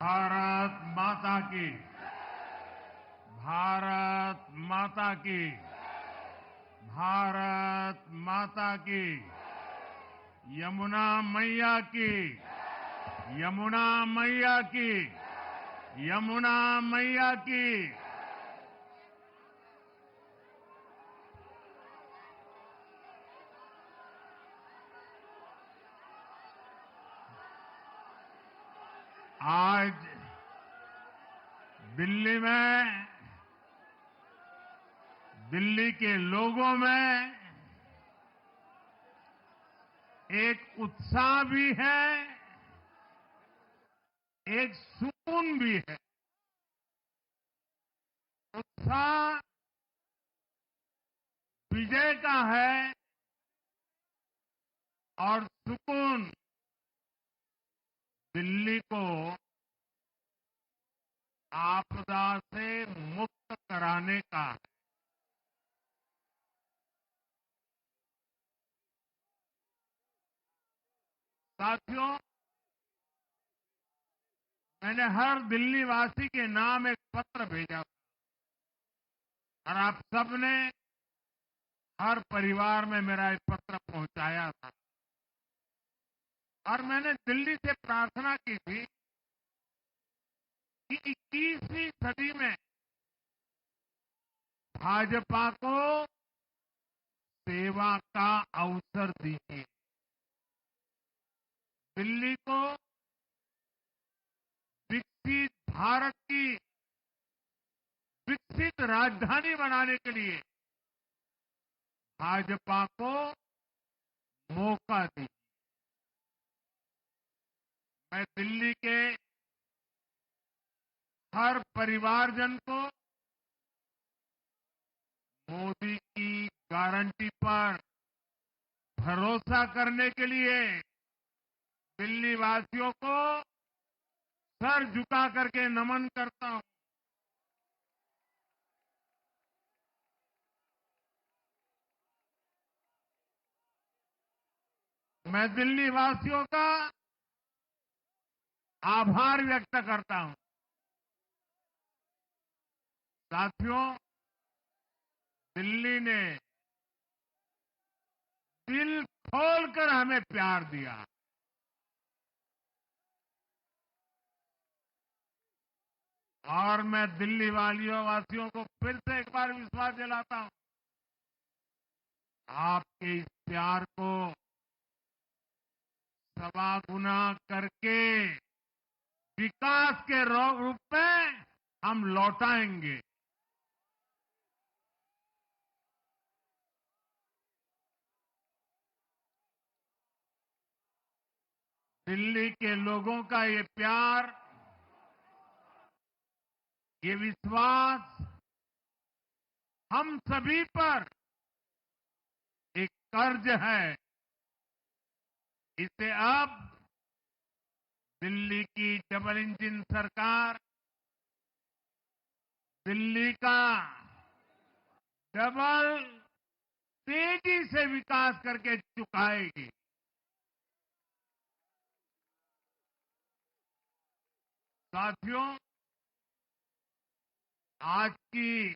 भारत माता की। भारत माता की। भारत माता की। यमुना मैया की। यमुना मैया की। यमुना मैया की। आज दिल्ली में, दिल्ली के लोगों में एक उत्साह भी है, एक सुकून भी है। उत्साह विजय का है और सुकून दिल्ली को आपदा से मुक्त कराने का है। साथियों, मैंने हर दिल्ली वासी के नाम एक पत्र भेजा और आप सबने हर परिवार में मेरा एक पत्र पहुंचाया था और मैंने दिल्ली से प्रार्थना की थी कि 21वीं सदी में भाजपा को सेवा का अवसर दीजिए। दिल्ली को विकसित भारत की विकसित राजधानी बनाने के लिए भाजपा को मौका दीजिए। मैं दिल्ली के हर परिवारजन को मोदी की गारंटी पर भरोसा करने के लिए दिल्ली वासियों को सर झुका करके नमन करता हूं। मैं दिल्ली वासियों का आभार व्यक्त करता हूं। साथियों, दिल्ली ने दिल खोलकर हमें प्यार दिया और मैं दिल्ली वासियों को फिर से एक बार विश्वास दिलाता हूं। आपके इस प्यार को सवा गुना करके विकास के रूप में हम लौटाएंगे। दिल्ली के लोगों का ये प्यार, ये विश्वास हम सभी पर एक कर्ज है। इसे अब दिल्ली की डबल इंजन सरकार, दिल्ली का डबल तेजी से विकास करके चुकाएगी। साथियों, आज की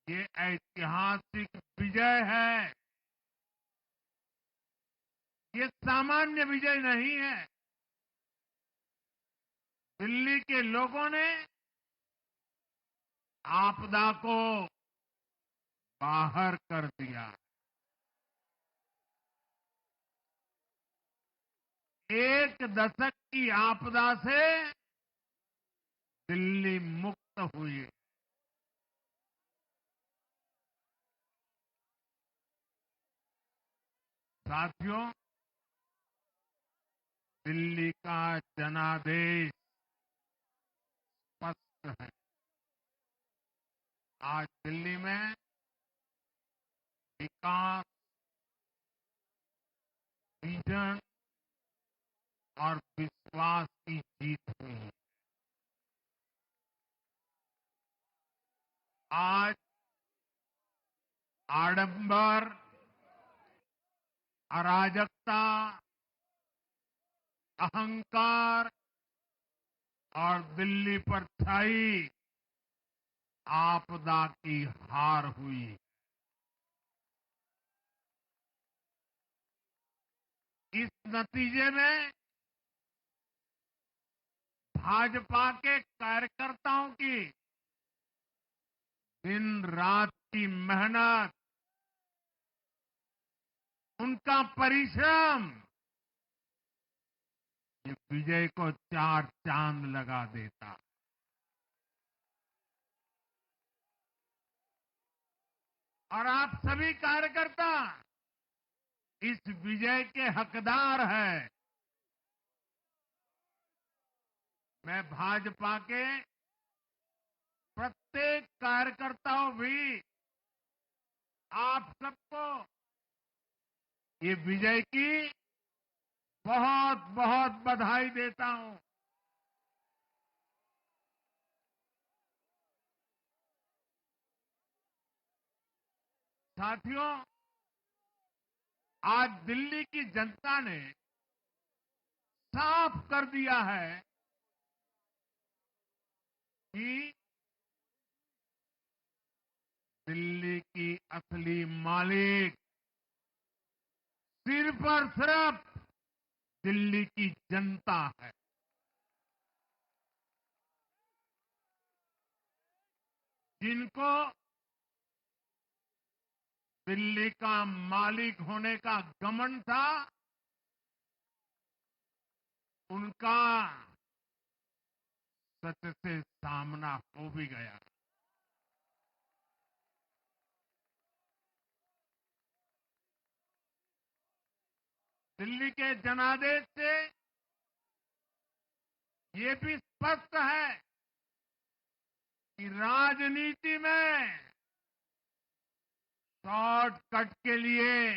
ये ऐतिहासिक विजय है। ये सामान्य विजय नहीं है। दिल्ली के लोगों ने आपदा को बाहर कर दिया। एक दशक की आपदा से दिल्ली मुक्त हुई। साथियों, दिल्ली का जनादेश स्पष्ट है। आज दिल्ली में विकास, विजन और विश्वास की जीत हुई है। आज आडंबर, अराजकता, अहंकार और दिल्ली पर छाई आपदा की हार हुई। इस नतीजे में भाजपा के कार्यकर्ताओं की दिन रात की मेहनत, उनका परिश्रम ये विजय को चार चांद लगा देता। और आप सभी कार्यकर्ता इस विजय के हकदार हैं। मैं भाजपा के प्रत्येक कार्यकर्ताओं भी आप सबको ये विजय की बहुत बहुत बधाई देता हूं। साथियों, आज दिल्ली की जनता ने साफ कर दिया है कि दिल्ली की असली मालिक सिर्फ और सिर्फ दिल्ली की जनता है। जिनको दिल्ली का मालिक होने का घमंड था, उनका सच से सामना हो भी गया। दिल्ली के जनादेश से ये भी स्पष्ट है कि राजनीति में शॉर्टकट के लिए,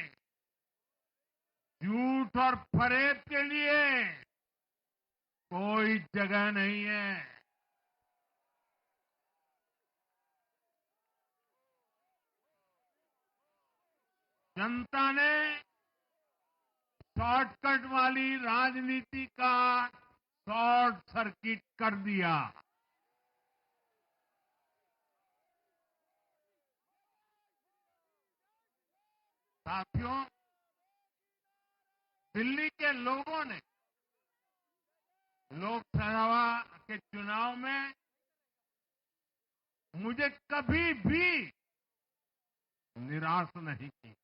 झूठ और फरेब के लिए कोई जगह नहीं है। जनता ने शॉर्टकट वाली राजनीति का शॉर्ट सर्किट कर दिया। साथियों, दिल्ली के लोगों ने लोकसभा के चुनाव में मुझे कभी भी निराश नहीं की।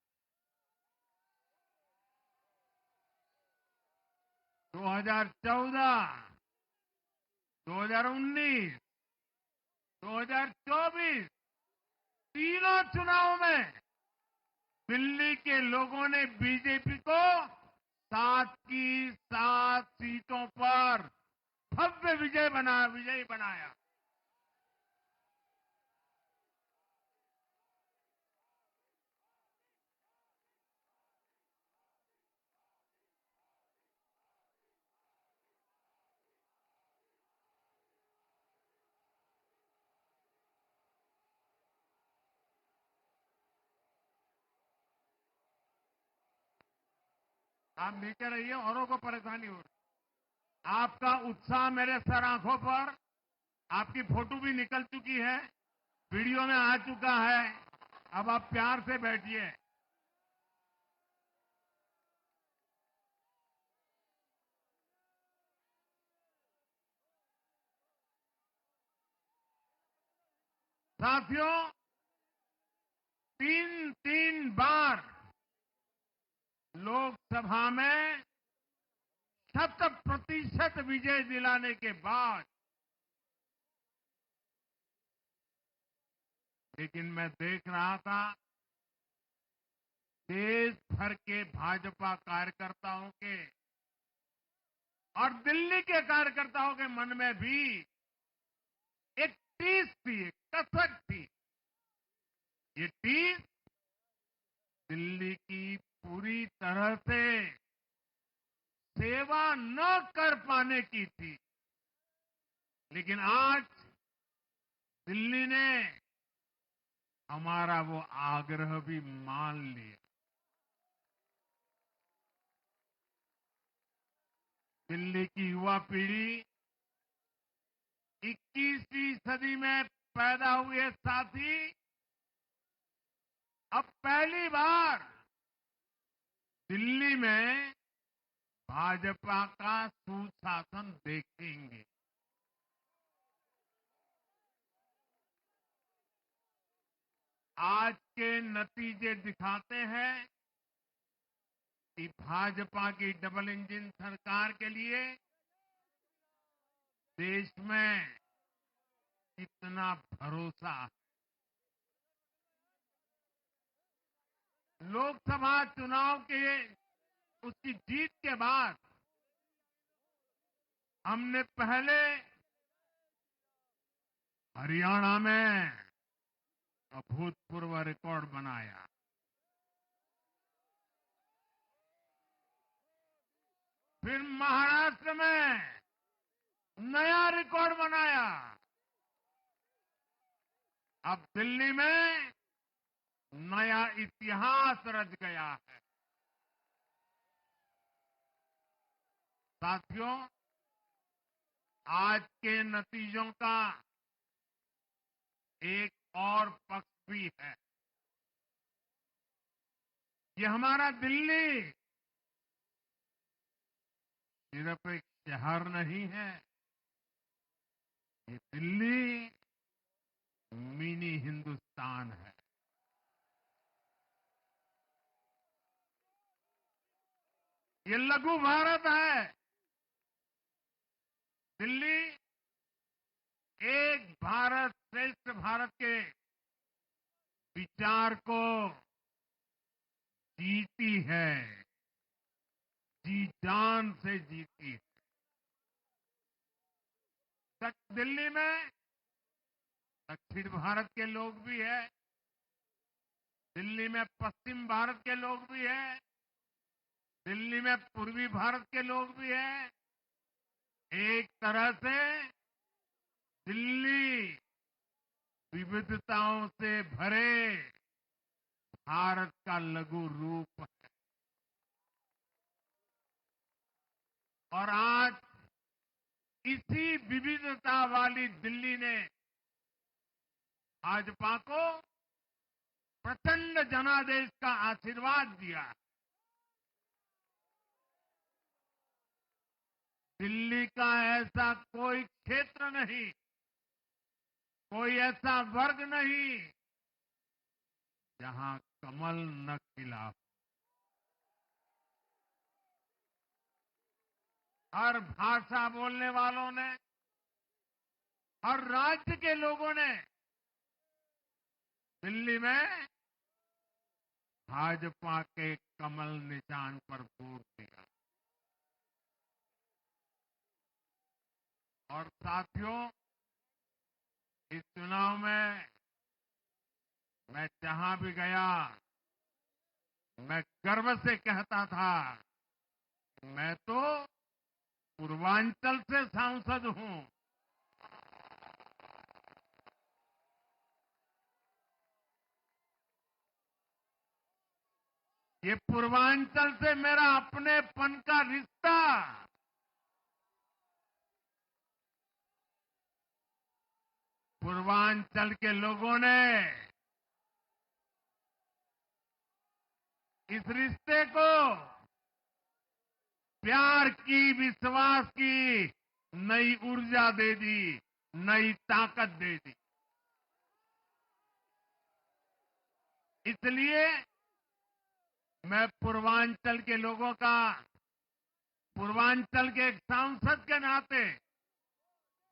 2014, 2019, 2024 तीनों चुनाव में दिल्ली के लोगों ने बीजेपी को 7 की 7 सीटों पर भव्य विजयी बनाया। आप नीचे रहिए, औरों को परेशानी हो रही। आपका उत्साह मेरे सर आंखों पर, आपकी फोटो भी निकल चुकी है, वीडियो में आ चुका है। अब आप प्यार से बैठिए। साथियों, 3 बार लोकसभा में 100% विजय दिलाने के बाद, लेकिन मैं देख रहा था देश भर के भाजपा कार्यकर्ताओं के और दिल्ली के कार्यकर्ताओं के मन में भी एक टीस थी, एक कसक थी। ये टीस दिल्ली की पूरी तरह से सेवा न कर पाने की थी। लेकिन आज दिल्ली ने हमारा वो आग्रह भी मान लिया। दिल्ली की युवा पीढ़ी 21वीं सदी में पैदा हुए साथी अब पहली बार दिल्ली में भाजपा का सुशासन देखेंगे। आज के नतीजे दिखाते हैं कि भाजपा की डबल इंजन सरकार के लिए देश में कितना भरोसा है। लोकसभा चुनाव के उसकी जीत के बाद हमने पहले हरियाणा में अभूतपूर्व रिकॉर्ड बनाया, फिर महाराष्ट्र में नया रिकॉर्ड बनाया, अब दिल्ली में नया इतिहास रच गया है। साथियों, आज के नतीजों का एक और पक्ष भी है। ये हमारा दिल्ली सिर्फ एक शहर नहीं है, ये दिल्ली मिनी हिंदुस्तान है। ये लघु भारत है। दिल्ली एक भारत श्रेष्ठ भारत के विचार को जीती है, जी जान से जीती है। दिल्ली में दक्षिण भारत के लोग भी हैं, दिल्ली में पश्चिम भारत के लोग भी हैं, दिल्ली में पूर्वी भारत के लोग भी हैं। एक तरह से दिल्ली विविधताओं से भरे भारत का लघु रूप है। और आज इसी विविधता वाली दिल्ली ने भाजपा को प्रचंड जनादेश का आशीर्वाद दिया। दिल्ली का ऐसा कोई क्षेत्र नहीं, कोई ऐसा वर्ग नहीं जहां कमल न खिला हो। हर भाषा बोलने वालों ने, हर राज्य के लोगों ने दिल्ली में भाजपा के कमल निशान पर वोट दिया। और साथियों, इस चुनाव में मैं जहां भी गया, मैं गर्व से कहता था, मैं तो पूर्वांचल से सांसद हूं। ये पूर्वांचल से मेरा अपनेपन का रिश्ता पूर्वांचल के लोगों ने इस रिश्ते को प्यार की, विश्वास की नई ऊर्जा दे दी, नई ताकत दे दी। इसलिए मैं पूर्वांचल के लोगों का, पूर्वांचल के एक सांसद के नाते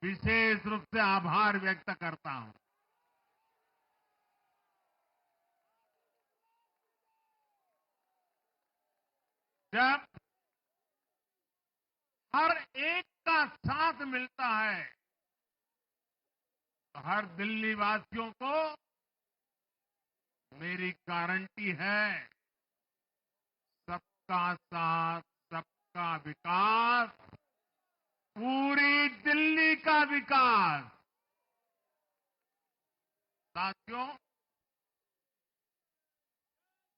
विशेष रूप से आभार व्यक्त करता हूं। जब हर एक का साथ मिलता है तो हर दिल्ली वासियों को मेरी गारंटी है, सबका साथ, सबका विकास, पूरी दिल्ली का विकास। साथियों,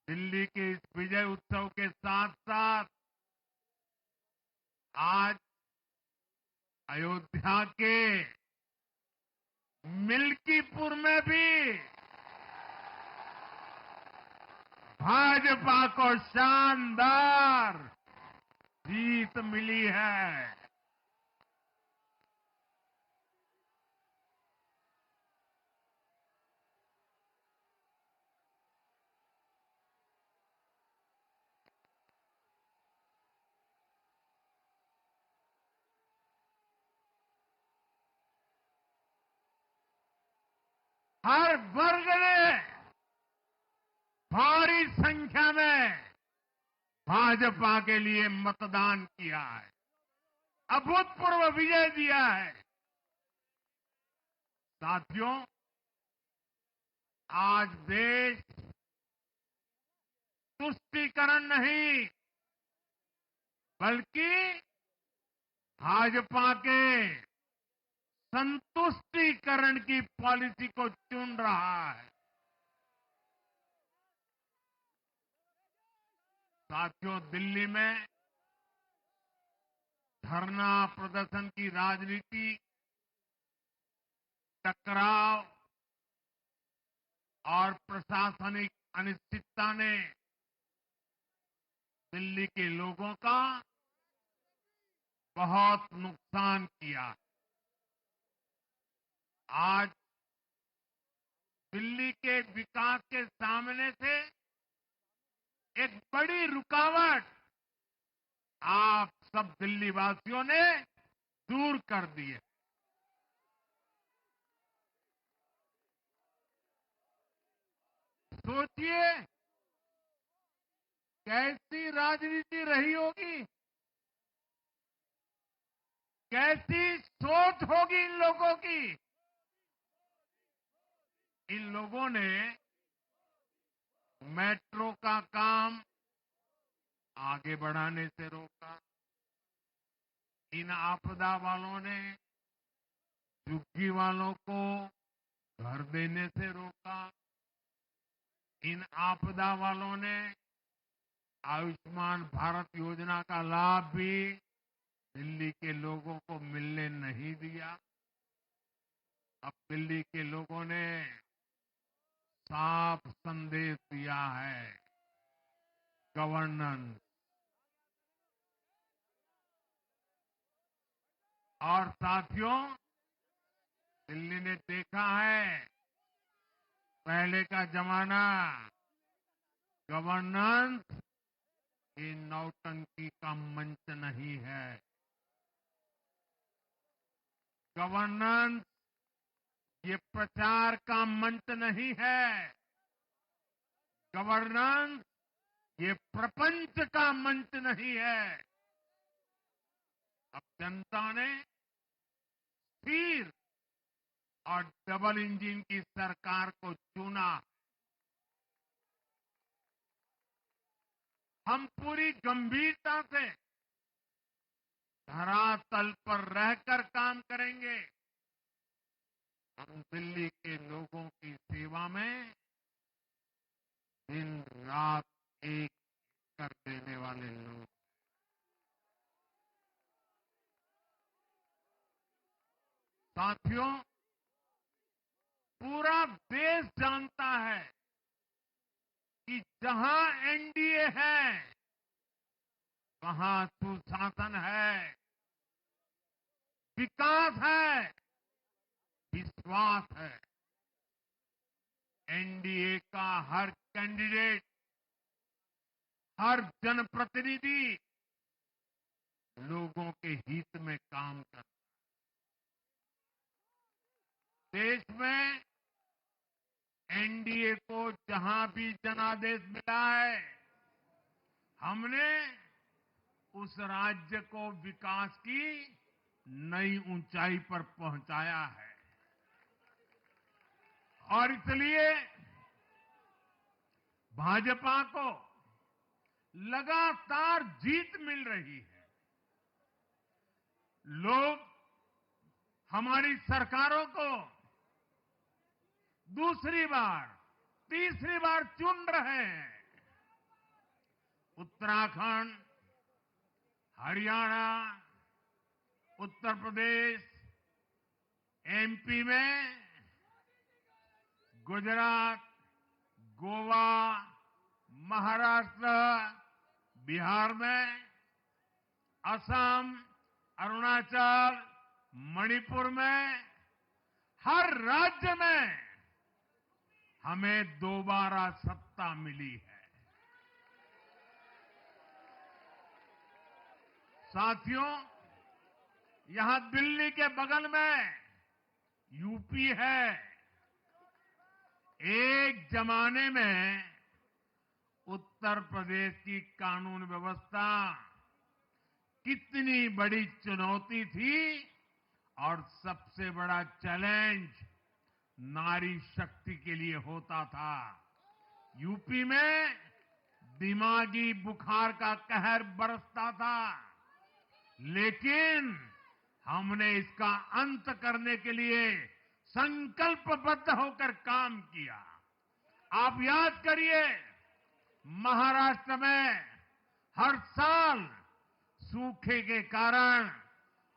दिल्ली के इस विजय उत्सव के साथ साथ आज अयोध्या के मिल्कीपुर में भी भाजपा को शानदार जीत मिली है। हर वर्ग ने भारी संख्या में भाजपा के लिए मतदान किया है, अभूतपूर्व विजय दिया है। साथियों, आज देश तुष्टीकरण नहीं बल्कि भाजपा के संतुष्टीकरण की पॉलिसी को चुन रहा है। साथियों, दिल्ली में धरना प्रदर्शन की राजनीति, टकराव और प्रशासनिक अनिश्चितता ने दिल्ली के लोगों का बहुत नुकसान किया। आज दिल्ली के विकास के सामने से एक बड़ी रुकावट आप सब दिल्ली वासियों ने दूर कर दी है। सोचिए कैसी राजनीति रही होगी, कैसी सोच होगी इन लोगों की। इन लोगों ने मेट्रो का काम आगे बढ़ाने से रोका। इन आपदा वालों ने झुग्गी वालों को घर देने से रोका। इन आपदा वालों ने आयुष्मान भारत योजना का लाभ भी दिल्ली के लोगों को मिलने नहीं दिया। अब दिल्ली के लोगों ने साफ संदेश दिया है, गवर्नेंस। और साथियों, दिल्ली ने देखा है पहले का जमाना, गवर्नेंस ये नौटंकी का मंच नहीं है। गवर्नेंस ये प्रचार का मंच नहीं है। गवर्नेंस ये प्रपंच का मंच नहीं है। अब जनता ने स्थिर और डबल इंजन की सरकार को चुना। हम पूरी गंभीरता से धरातल पर रहकर काम करेंगे। हम दिल्ली के लोगों की सेवा में दिन रात एक कर देने वाले लोग। साथियों, पूरा देश जानता है कि जहां एनडीए है वहां सुशासन है, विकास है, विश्वास है। एनडीए का हर कैंडिडेट, हर जनप्रतिनिधि लोगों के हित में काम करता है। देश में एनडीए को जहां भी जनादेश मिला है, हमने उस राज्य को विकास की नई ऊंचाई पर पहुंचाया है। और इसलिए भाजपा को लगातार जीत मिल रही है। लोग हमारी सरकारों को दूसरी बार, तीसरी बार चुन रहे हैं। उत्तराखंड, हरियाणा, उत्तर प्रदेश, एमपी में गुजरात, गोवा, महाराष्ट्र, बिहार में, असम, अरुणाचल, मणिपुर में, हर राज्य में हमें दोबारा सत्ता मिली है। साथियों, यहां दिल्ली के बगल में यूपी है। एक जमाने में उत्तर प्रदेश की कानून व्यवस्था कितनी बड़ी चुनौती थी और सबसे बड़ा चैलेंज नारी शक्ति के लिए होता था। यूपी में दिमागी बुखार का कहर बरसता था, लेकिन हमने इसका अंत करने के लिए संकल्पबद्ध होकर काम किया। आप याद करिए, महाराष्ट्र में हर साल सूखे के कारण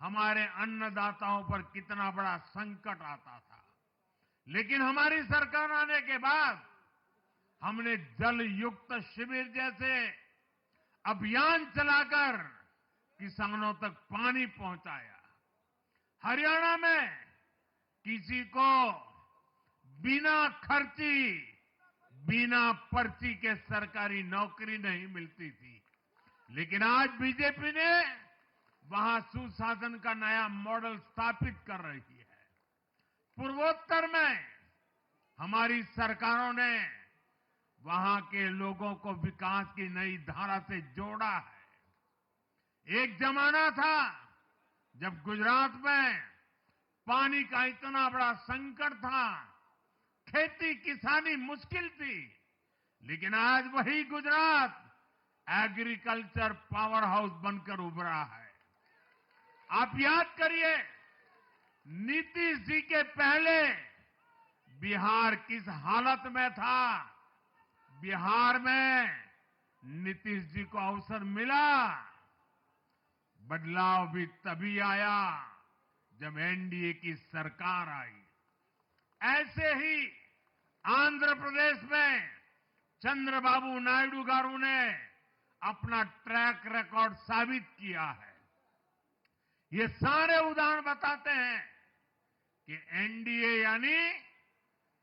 हमारे अन्नदाताओं पर कितना बड़ा संकट आता था, लेकिन हमारी सरकार आने के बाद हमने जल युक्त शिविर जैसे अभियान चलाकर किसानों तक पानी पहुंचाया। हरियाणा में किसी को बिना खर्ची, बिना पर्ची के सरकारी नौकरी नहीं मिलती थी, लेकिन आज बीजेपी ने वहां सुशासन का नया मॉडल स्थापित कर रही है। पूर्वोत्तर में हमारी सरकारों ने वहां के लोगों को विकास की नई धारा से जोड़ा है। एक जमाना था जब गुजरात में पानी का इतना बड़ा संकट था, खेती किसानी मुश्किल थी, लेकिन आज वही गुजरात एग्रीकल्चर पावर हाउस बनकर उभरा है। आप याद करिए, नीतीश जी के पहले बिहार किस हालत में था। बिहार में नीतीश जी को अवसर मिला। बदलाव भी तभी आया जब एनडीए की सरकार आई। ऐसे ही आंध्र प्रदेश में चंद्रबाबू नायडू गारू ने अपना ट्रैक रिकॉर्ड साबित किया है। ये सारे उदाहरण बताते हैं कि एनडीए यानी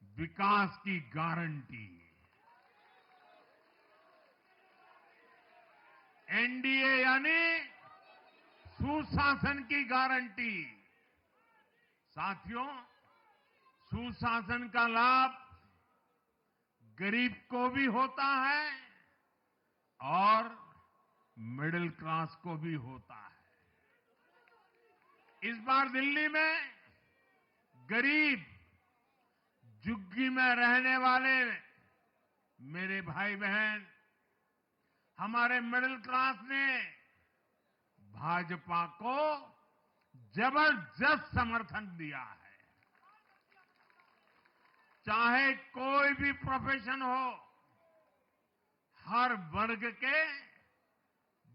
विकास की गारंटी। एनडीए यानी सुशासन की गारंटी। साथियों, सुशासन का लाभ गरीब को भी होता है और मिडिल क्लास को भी होता है। इस बार दिल्ली में गरीब, झुग्गी में रहने वाले मेरे भाई बहन, हमारे मिडिल क्लास ने भाजपा को जबरदस्त समर्थन दिया है। चाहे कोई भी प्रोफेशन हो, हर वर्ग के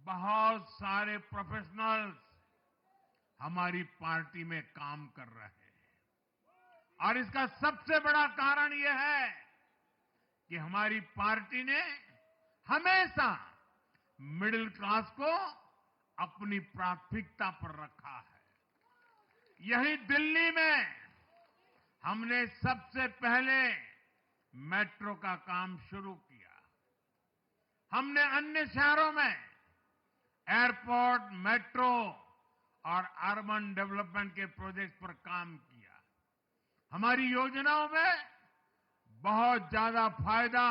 बहुत सारे प्रोफेशनल्स हमारी पार्टी में काम कर रहे हैं। और इसका सबसे बड़ा कारण यह है कि हमारी पार्टी ने हमेशा मिडिल क्लास को अपनी प्राथमिकता पर रखा है। यही दिल्ली में हमने सबसे पहले मेट्रो का काम शुरू किया। हमने अन्य शहरों में एयरपोर्ट, मेट्रो और अर्बन डेवलपमेंट के प्रोजेक्ट पर काम किया। हमारी योजनाओं में बहुत ज्यादा फायदा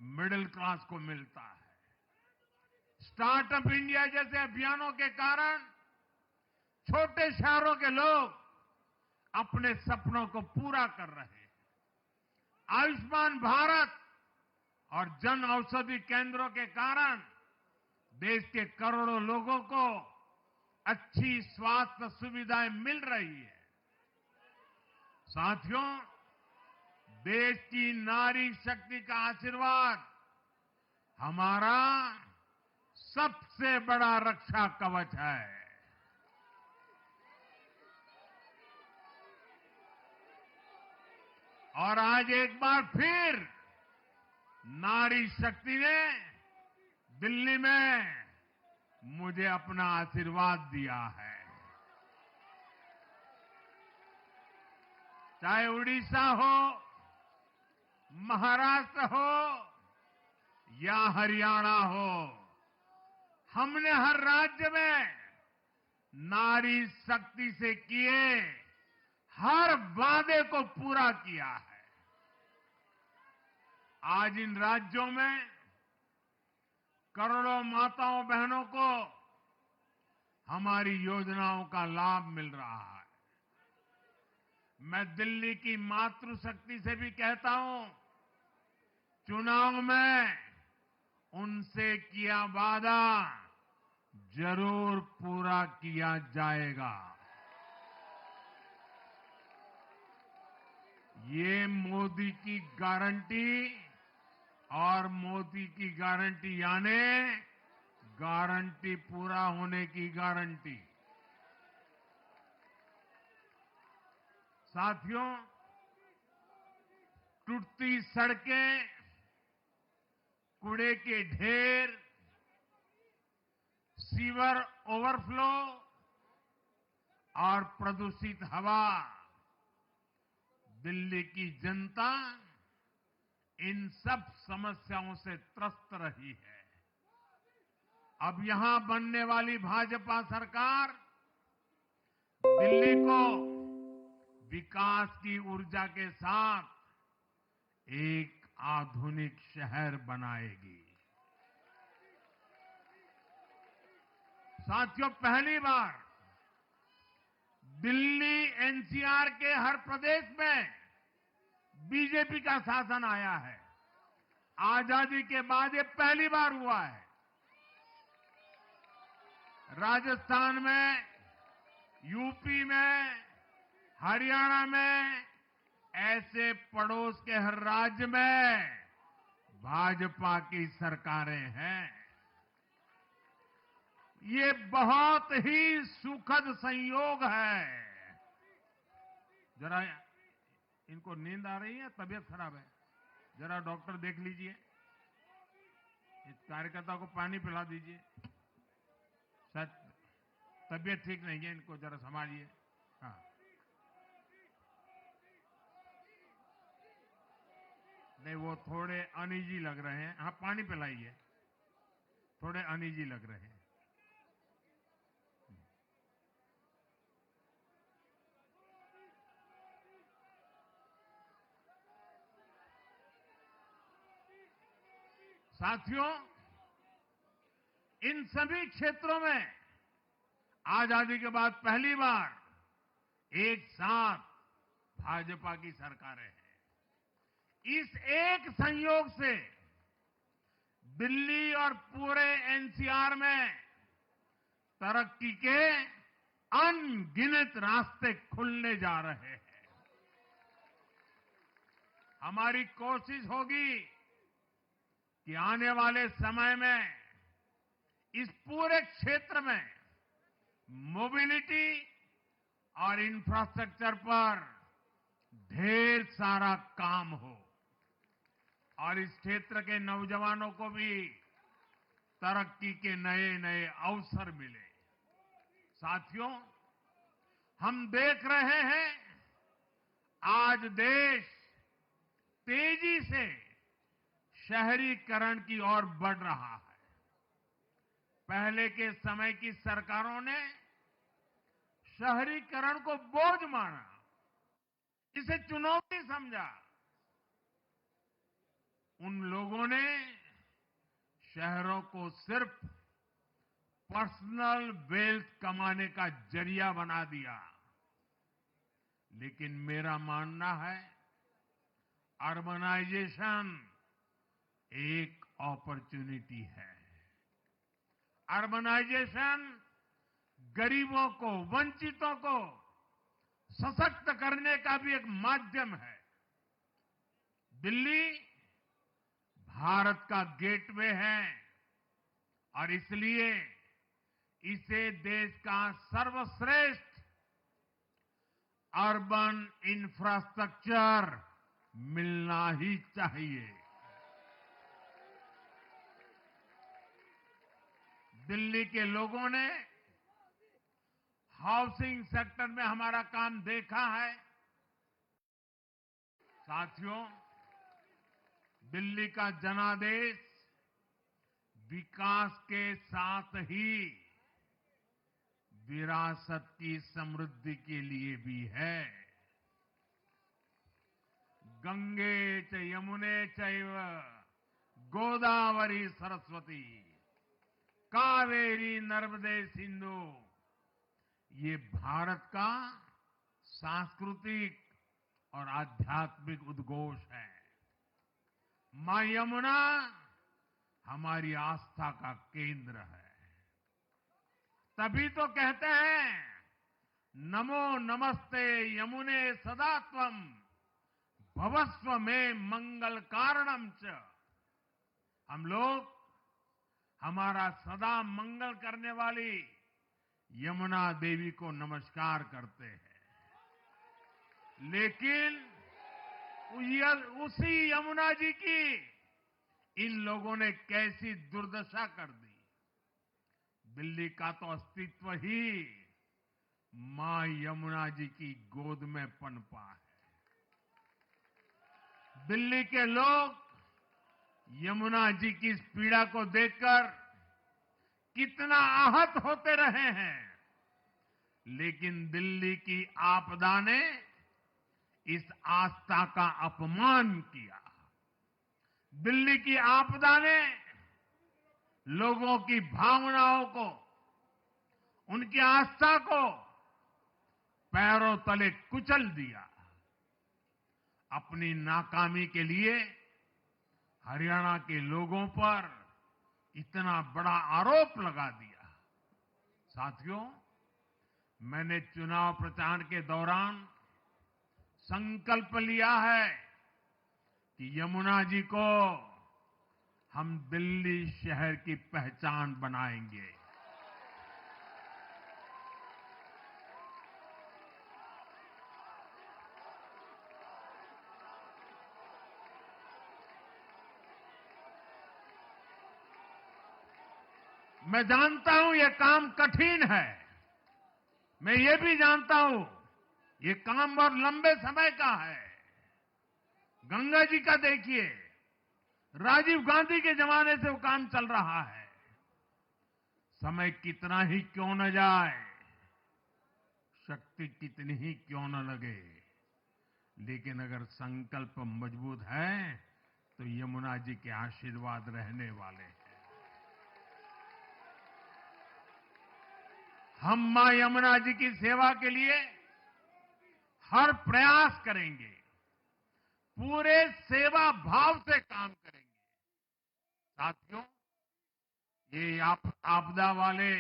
मिडिल क्लास को मिलता है। स्टार्टअप इंडिया जैसे अभियानों के कारण छोटे शहरों के लोग अपने सपनों को पूरा कर रहे हैं। आयुष्मान भारत और जन औषधि केंद्रों के कारण देश के करोड़ों लोगों को अच्छी स्वास्थ्य सुविधाएं मिल रही है। साथियों, देश की नारी शक्ति का आशीर्वाद हमारा सबसे बड़ा रक्षा कवच है। और आज एक बार फिर नारी शक्ति ने दिल्ली में मुझे अपना आशीर्वाद दिया है। चाहे उड़ीसा हो, महाराष्ट्र हो या हरियाणा हो, हमने हर राज्य में नारी शक्ति से किए हर वादे को पूरा किया है। आज इन राज्यों में करोड़ों माताओं बहनों को हमारी योजनाओं का लाभ मिल रहा है। मैं दिल्ली की मातृशक्ति से भी कहता हूं, चुनाव में उनसे किया वादा जरूर पूरा किया जाएगा। ये मोदी की गारंटी और मोदी की गारंटी यानी गारंटी पूरा होने की गारंटी। साथियों, टूटती सड़कें, कूड़े के ढेर, सीवर ओवरफ्लो और प्रदूषित हवा, दिल्ली की जनता इन सब समस्याओं से त्रस्त रही है। अब यहां बनने वाली भाजपा सरकार दिल्ली को विकास की ऊर्जा के साथ एक आधुनिक शहर बनाएगी। साथियों, पहली बार दिल्ली एनसीआर के हर प्रदेश में बीजेपी का शासन आया है। आजादी के बाद ये पहली बार हुआ है। राजस्थान में, यूपी में, हरियाणा में, ऐसे पड़ोस के हर राज्य में भाजपा की सरकारें हैं। ये बहुत ही सुखद संयोग है। जरा इनको नींद आ रही है, तबीयत खराब है, जरा डॉक्टर देख लीजिए। इस कार्यकर्ता को पानी पिला दीजिए, शायद तबीयत ठीक नहीं है, इनको जरा संभालिए। हाँ, नहीं वो थोड़े अनईजी लग रहे हैं। हाँ, पानी पिलाइए, थोड़े अनईजी लग रहे हैं। साथियों, इन सभी क्षेत्रों में आजादी के बाद पहली बार एक साथ भाजपा की सरकारें हैं। इस एक संयोग से दिल्ली और पूरे एनसीआर में तरक्की के अनगिनत रास्ते खुलने जा रहे हैं। हमारी कोशिश होगी कि आने वाले समय में इस पूरे क्षेत्र में मोबिलिटी और इंफ्रास्ट्रक्चर पर ढेर सारा काम हो और इस क्षेत्र के नौजवानों को भी तरक्की के नए नए अवसर मिले। साथियों, हम देख रहे हैं आज देश तेजी से शहरीकरण की ओर बढ़ रहा है। पहले के समय की सरकारों ने शहरीकरण को बोझ माना, इसे चुनौती समझा। उन लोगों ने शहरों को सिर्फ पर्सनल वेल्थ कमाने का जरिया बना दिया। लेकिन मेरा मानना है, अर्बनाइजेशन एक अपॉर्चुनिटी है। अर्बनाइजेशन गरीबों को, वंचितों को सशक्त करने का भी एक माध्यम है। दिल्ली भारत का गेटवे है और इसलिए इसे देश का सर्वश्रेष्ठ अर्बन इंफ्रास्ट्रक्चर मिलना ही चाहिए। दिल्ली के लोगों ने हाउसिंग सेक्टर में हमारा काम देखा है। साथियों, दिल्ली का जनादेश विकास के साथ ही विरासत की समृद्धि के लिए भी है। गंगे च यमुने चैव गोदावरी सरस्वती कावेरी नर्मदे सिंधु, ये भारत का सांस्कृतिक और आध्यात्मिक उद्घोष है। मां यमुना हमारी आस्था का केंद्र है। तभी तो कहते हैं, नमो नमस्ते यमुने सदा त्वं भवस्व में मंगल कारणम च। हम लोग हमारा सदा मंगल करने वाली यमुना देवी को नमस्कार करते हैं। लेकिन उसी यमुना जी की इन लोगों ने कैसी दुर्दशा कर दी। दिल्ली का तो अस्तित्व ही मां यमुना जी की गोद में पनपा है। दिल्ली के लोग यमुना जी की इस पीड़ा को देखकर कितना आहत होते रहे हैं, लेकिन दिल्ली की आपदा ने इस आस्था का अपमान किया। दिल्ली की आपदा ने लोगों की भावनाओं को, उनकी आस्था को पैरों तले कुचल दिया। अपनी नाकामी के लिए हरियाणा के लोगों पर इतना बड़ा आरोप लगा दिया। साथियों, मैंने चुनाव प्रचार के दौरान संकल्प लिया है कि यमुना जी को हम दिल्ली शहर की पहचान बनाएंगे। मैं जानता हूं यह काम कठिन है। मैं ये भी जानता हूं ये काम बहुत लंबे समय का है। गंगा जी का देखिए, राजीव गांधी के जमाने से वो काम चल रहा है। समय कितना ही क्यों न जाए, शक्ति कितनी ही क्यों न लगे, लेकिन अगर संकल्प मजबूत है तो यमुना जी के आशीर्वाद रहने वाले हैं। हम मां यमुना जी की सेवा के लिए हर प्रयास करेंगे, पूरे सेवा भाव से काम करेंगे। साथियों, ये आपदा वाले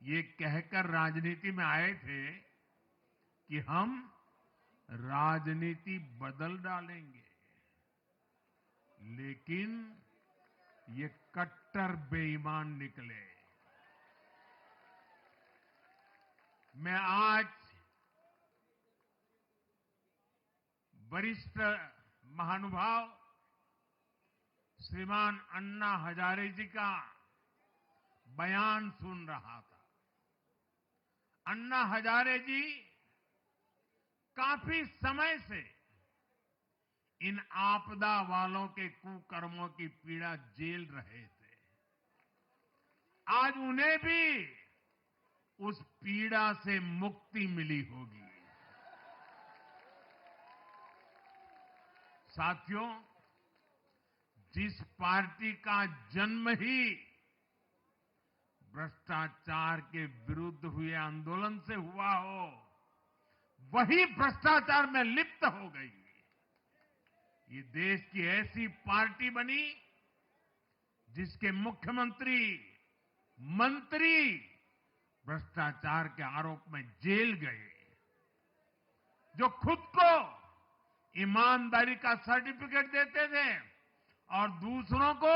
ये कहकर राजनीति में आए थे कि हम राजनीति बदल डालेंगे, लेकिन ये कट्टर बेईमान निकले। मैं आज वरिष्ठ महानुभाव श्रीमान अन्ना हजारे जी का बयान सुन रहा था। अन्ना हजारे जी काफी समय से इन आपदा वालों के कुकर्मों की पीड़ा झेल रहे थे। आज उन्हें भी उस पीड़ा से मुक्ति मिली होगी। साथियों, जिस पार्टी का जन्म ही भ्रष्टाचार के विरुद्ध हुए आंदोलन से हुआ हो, वही भ्रष्टाचार में लिप्त हो गई। ये देश की ऐसी पार्टी बनी जिसके मुख्यमंत्री, मंत्री भ्रष्टाचार के आरोप में जेल गए, जो खुद को ईमानदारी का सर्टिफिकेट देते थे और दूसरों को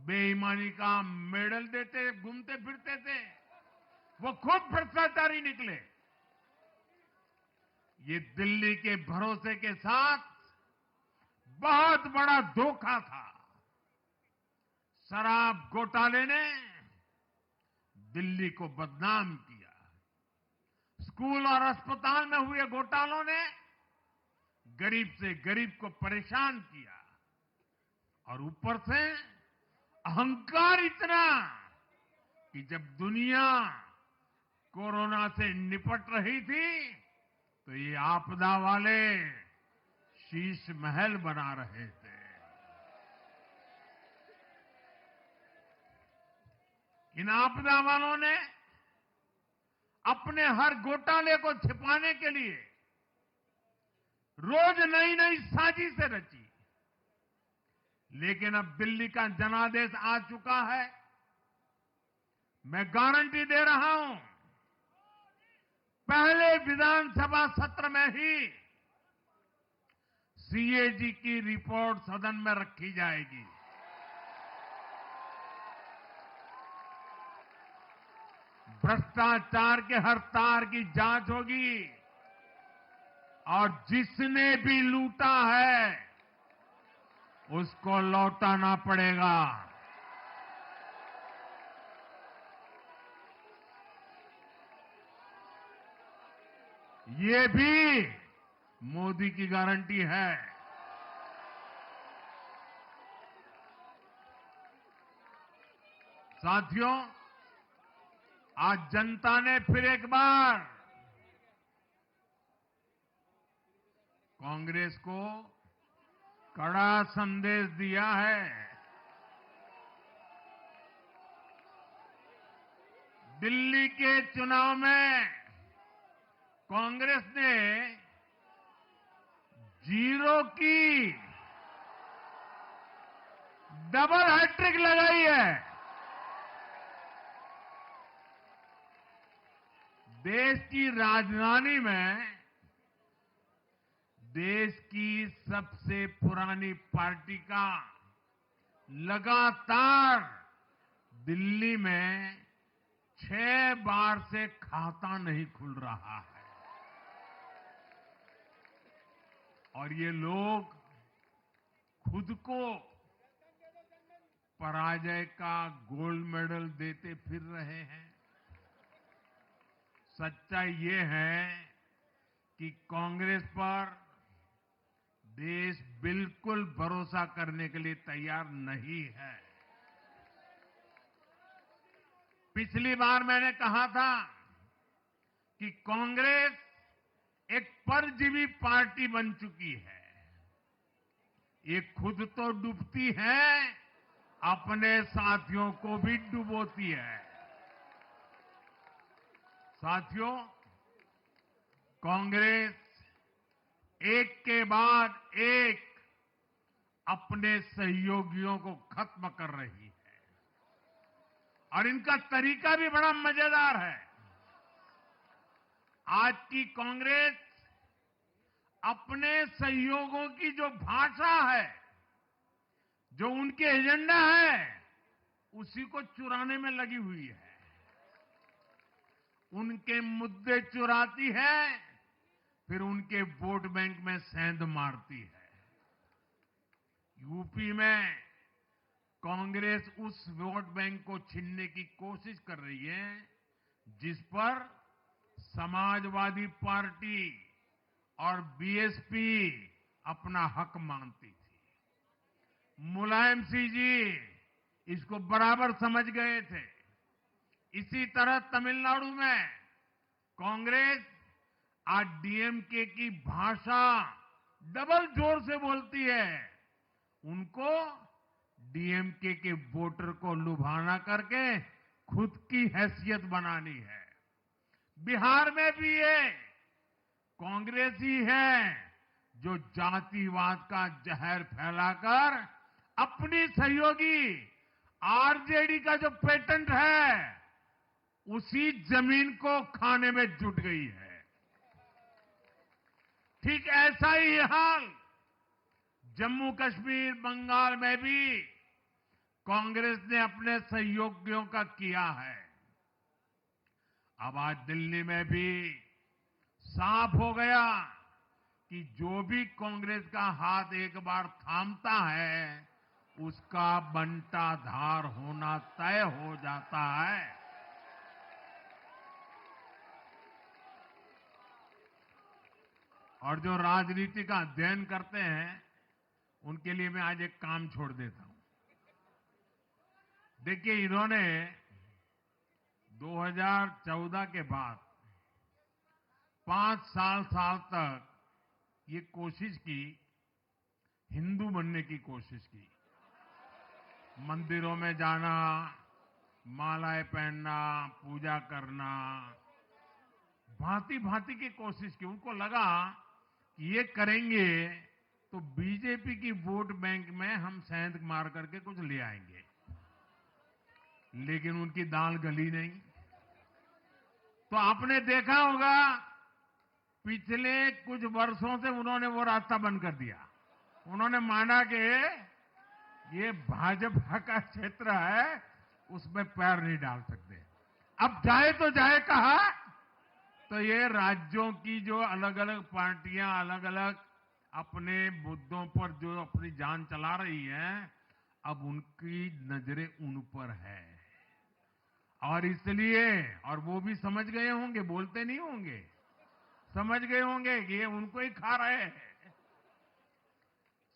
बेईमानी का मेडल देते घूमते फिरते थे, वो खुद भ्रष्टाचारी निकले। ये दिल्ली के भरोसे के साथ बहुत बड़ा धोखा था। शराब घोटाले ने दिल्ली को बदनाम किया। स्कूल और अस्पताल में हुए घोटालों ने गरीब से गरीब को परेशान किया। और ऊपर से अहंकार इतना कि जब दुनिया कोरोना से निपट रही थी तो ये आपदा वाले शीश महल बना रहे थे। इन आपदा वालों ने अपने हर घोटाले को छिपाने के लिए रोज नई नई साजिशें रची। लेकिन अब दिल्ली का जनादेश आ चुका है। मैं गारंटी दे रहा हूं, पहले विधानसभा सत्र में ही सीएजी की रिपोर्ट सदन में रखी जाएगी। भ्रष्टाचार के हर तार की जांच होगी और जिसने भी लूटा है उसको लौटाना पड़ेगा। ये भी मोदी की गारंटी है। साथियों, आज जनता ने फिर एक बार कांग्रेस को कड़ा संदेश दिया है। दिल्ली के चुनाव में कांग्रेस ने जीरो की डबल हैट्रिक लगाई है। देश की राजधानी में देश की सबसे पुरानी पार्टी का लगातार दिल्ली में 6 बार से खाता नहीं खुल रहा है। और ये लोग खुद को पराजय का गोल्ड मेडल देते फिर रहे हैं। सच्चाई ये है कि कांग्रेस पर देश बिल्कुल भरोसा करने के लिए तैयार नहीं है। पिछली बार मैंने कहा था कि कांग्रेस एक परजीवी पार्टी बन चुकी है। ये खुद तो डूबती है, अपने साथियों को भी डुबोती है। साथियों, कांग्रेस एक के बाद एक अपने सहयोगियों को खत्म कर रही है और इनका तरीका भी बड़ा मजेदार है। आज की कांग्रेस अपने सहयोगियों की जो भाषा है, जो उनके एजेंडा है, उसी को चुराने में लगी हुई है। उनके मुद्दे चुराती है, फिर उनके वोट बैंक में सेंध मारती है। यूपी में कांग्रेस उस वोट बैंक को छीनने की कोशिश कर रही है जिस पर समाजवादी पार्टी और बीएसपी अपना हक मानती थी। मुलायम सिंह जी इसको बराबर समझ गए थे। इसी तरह तमिलनाडु में कांग्रेस आज डीएमके की भाषा डबल जोर से बोलती है। उनको डीएमके के वोटर को लुभाना करके खुद की हैसियत बनानी है। बिहार में भी ये कांग्रेस ही है जो जातिवाद का जहर फैलाकर अपनी सहयोगी आरजेडी का जो पेटेंट है उसी जमीन को खाने में जुट गई है। ठीक ऐसा ही हाल जम्मू कश्मीर, बंगाल में भी कांग्रेस ने अपने सहयोगियों का किया है। अब आज दिल्ली में भी साफ हो गया कि जो भी कांग्रेस का हाथ एक बार थामता है उसका बंटाधार होना तय हो जाता है। और जो राजनीति का अध्ययन करते हैं उनके लिए मैं आज एक काम छोड़ देता हूं। देखिए, इन्होंने 2014 के बाद 5 साल तक ये कोशिश की, हिंदू बनने की कोशिश की। मंदिरों में जाना, मालाएं पहनना, पूजा करना, भांति भांति की कोशिश की। उनको लगा कि ये करेंगे तो बीजेपी की वोट बैंक में हम सेंध मार करके कुछ ले आएंगे, लेकिन उनकी दाल गली नहीं। तो आपने देखा होगा पिछले कुछ वर्षों से उन्होंने वो रास्ता बंद कर दिया। उन्होंने माना कि ये भाजपा का क्षेत्र है, उसमें पैर नहीं डाल सकते। अब जाए तो जाए कहा, तो ये राज्यों की जो अलग अलग पार्टियां अलग अलग अपने मुद्दों पर जो अपनी जान चला रही हैं, अब उनकी नजरें उन पर है। और इसलिए, और वो भी समझ गए होंगे, बोलते नहीं होंगे, समझ गए होंगे कि ये उनको ही खा रहे हैं।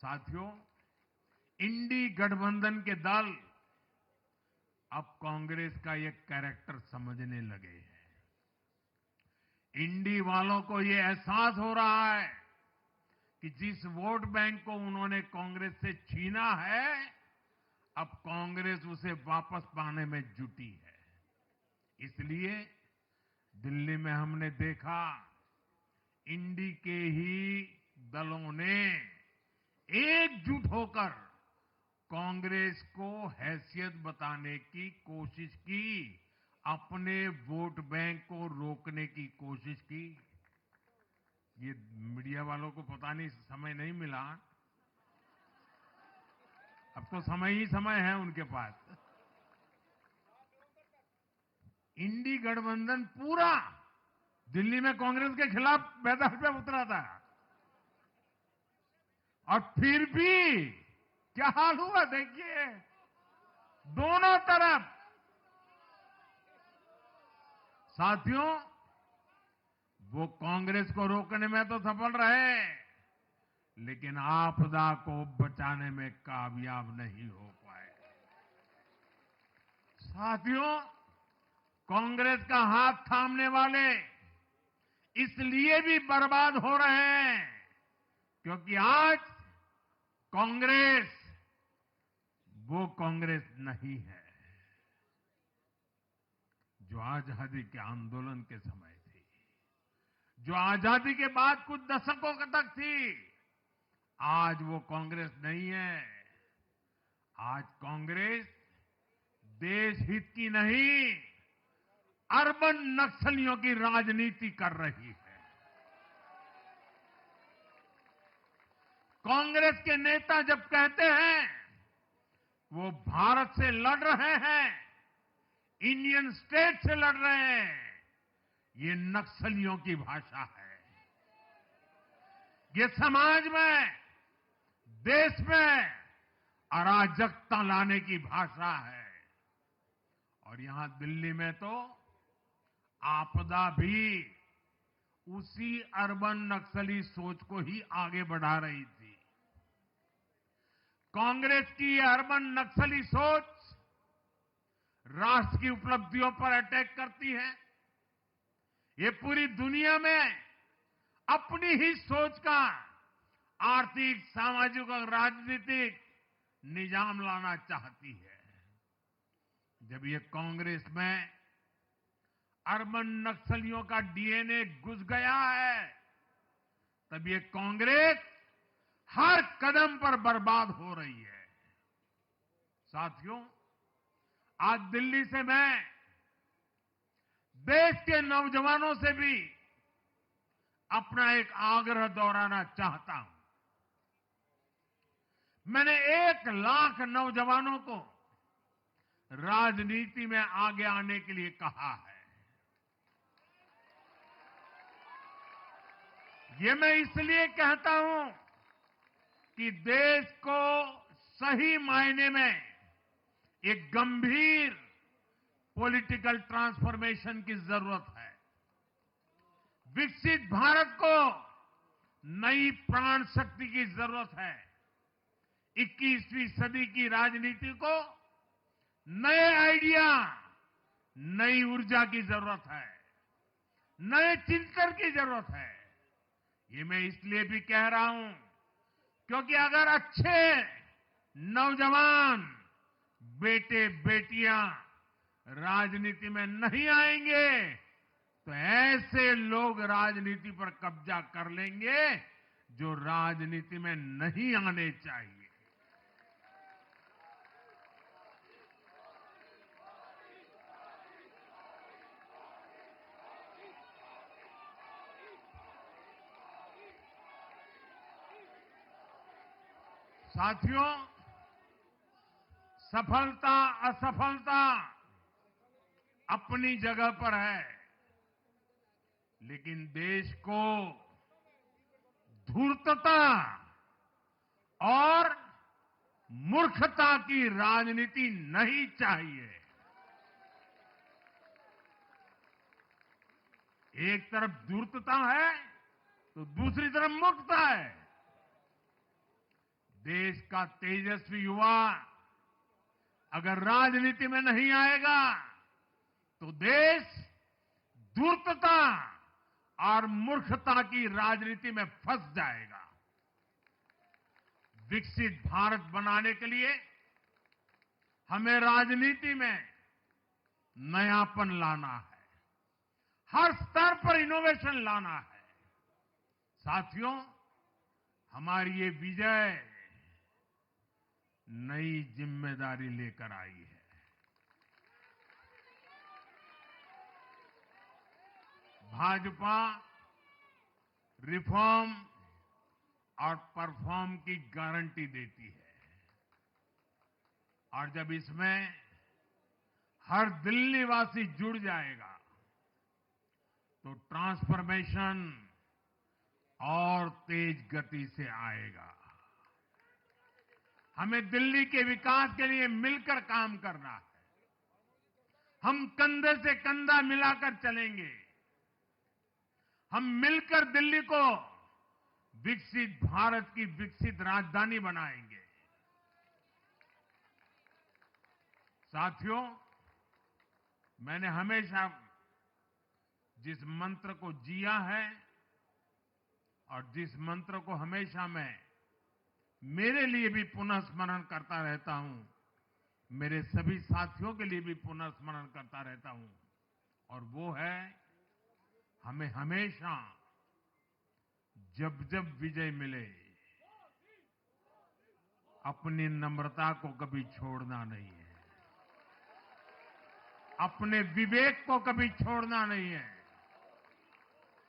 साथियों, इंडी गठबंधन के दल अब कांग्रेस का ये कैरेक्टर समझने लगे हैं। इंडी वालों को ये एहसास हो रहा है कि जिस वोट बैंक को उन्होंने कांग्रेस से छीना है, अब कांग्रेस उसे वापस पाने में जुटी है। इसलिए दिल्ली में हमने देखा, इंडी के ही दलों ने एकजुट होकर कांग्रेस को हैसियत बताने की कोशिश की, अपने वोट बैंक को रोकने की कोशिश की। ये मीडिया वालों को पता नहीं समय नहीं मिला, अब तो समय ही समय है उनके पास। इंडी गठबंधन पूरा दिल्ली में कांग्रेस के खिलाफ मैदान पे उतरा था, और फिर भी क्या हाल हुआ देखिए, दोनों तरफ। साथियों, वो कांग्रेस को रोकने में तो सफल रहे, लेकिन आपदा को बचाने में कामयाब नहीं हो पाए। साथियों, कांग्रेस का हाथ थामने वाले इसलिए भी बर्बाद हो रहे हैं क्योंकि आज कांग्रेस वो कांग्रेस नहीं है जो आजादी के आंदोलन के समय थी, जो आजादी के बाद कुछ दशकों तक थी। आज वो कांग्रेस नहीं है। आज कांग्रेस देश हित की नहीं, अर्बन नक्सलियों की राजनीति कर रही है। कांग्रेस के नेता जब कहते हैं वो भारत से लड़ रहे हैं, इंडियन स्टेट से लड़ रहे हैं, ये नक्सलियों की भाषा है। ये समाज में, देश में अराजकता लाने की भाषा है। और यहां दिल्ली में तो आपदा भी उसी अर्बन नक्सली सोच को ही आगे बढ़ा रही थी। कांग्रेस की ये अर्बन नक्सली सोच राष्ट्र की उपलब्धियों पर अटैक करती है। ये पूरी दुनिया में अपनी ही सोच का आर्थिक, सामाजिक और राजनीतिक निजाम लाना चाहती है। जब ये कांग्रेस में अर्बन नक्सलियों का डीएनए घुस गया है, तब ये कांग्रेस हर कदम पर बर्बाद हो रही है। साथियों, आज दिल्ली से मैं देश के नौजवानों से भी अपना एक आग्रह दोहराना चाहता हूं। मैंने 1 लाख नौजवानों को राजनीति में आगे आने के लिए कहा है। ये मैं इसलिए कहता हूं कि देश को सही मायने में एक गंभीर पॉलिटिकल ट्रांसफॉर्मेशन की जरूरत है। विकसित भारत को नई प्राण शक्ति की जरूरत है। 21वीं सदी की राजनीति को नए आइडिया, नई ऊर्जा की जरूरत है, नए चिंतन की जरूरत है। ये मैं इसलिए भी कह रहा हूं क्योंकि अगर अच्छे नौजवान बेटे बेटियां राजनीति में नहीं आएंगे तो ऐसे लोग राजनीति पर कब्जा कर लेंगे जो राजनीति में नहीं आने चाहिए। साथियों, सफलता असफलता अपनी जगह पर है, लेकिन देश को धूर्तता और मूर्खता की राजनीति नहीं चाहिए। एक तरफ धूर्तता है तो दूसरी तरफ मूर्खता है। देश का तेजस्वी युवा अगर राजनीति में नहीं आएगा तो देश धूर्तता और मूर्खता की राजनीति में फंस जाएगा। विकसित भारत बनाने के लिए हमें राजनीति में नयापन लाना है, हर स्तर पर इनोवेशन लाना है। साथियों, हमारी ये विजय नई जिम्मेदारी लेकर आई है। भाजपा रिफॉर्म और परफॉर्म की गारंटी देती है और जब इसमें हर दिल्ली वासी जुड़ जाएगा तो ट्रांसफॉर्मेशन और तेज गति से आएगा। हमें दिल्ली के विकास के लिए मिलकर काम करना है। हम कंधे से कंधा मिलाकर चलेंगे। हम मिलकर दिल्ली को विकसित भारत की विकसित राजधानी बनाएंगे। साथियों, मैंने हमेशा जिस मंत्र को जिया है और जिस मंत्र को हमेशा मैं मेरे लिए भी पुनः स्मरण करता रहता हूं, मेरे सभी साथियों के लिए भी पुनः स्मरण करता रहता हूं, और वो है हमें हमेशा जब जब विजय मिले अपनी नम्रता को कभी छोड़ना नहीं है, अपने विवेक को कभी छोड़ना नहीं है,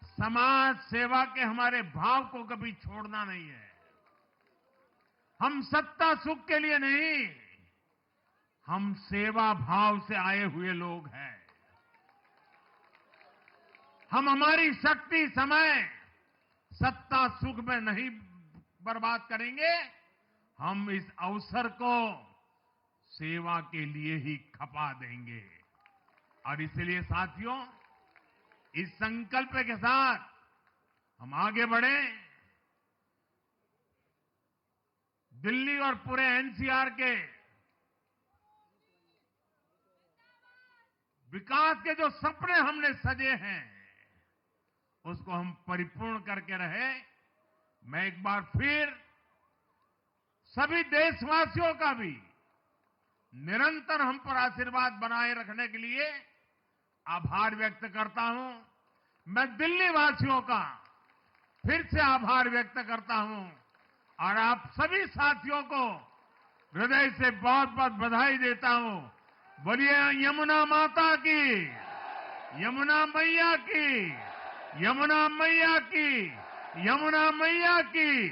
समाज सेवा के हमारे भाव को कभी छोड़ना नहीं है। हम सत्ता सुख के लिए नहीं, हम सेवा भाव से आए हुए लोग हैं। हम हमारी शक्ति समय सत्ता सुख में नहीं बर्बाद करेंगे, हम इस अवसर को सेवा के लिए ही खपा देंगे। और इसलिए साथियों, इस संकल्प के साथ हम आगे बढ़े। दिल्ली और पूरे एनसीआर के विकास के जो सपने हमने सजे हैं उसको हम परिपूर्ण करके रहे। मैं एक बार फिर सभी देशवासियों का भी निरंतर हम पर आशीर्वाद बनाए रखने के लिए आभार व्यक्त करता हूं। मैं दिल्ली वासियों का फिर से आभार व्यक्त करता हूं और आप सभी साथियों को हृदय से बहुत बहुत बधाई देता हूं। बोलिए यमुना माता की, यमुना मैया की, यमुना मैया की, यमुना मैया की,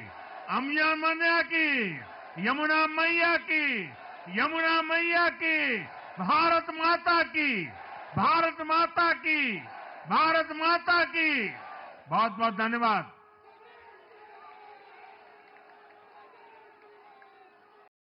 अम्या मैया की, यमुना मैया की, यमुना मैया की, भारत माता की, भारत माता की, भारत माता की। बहुत बहुत धन्यवाद।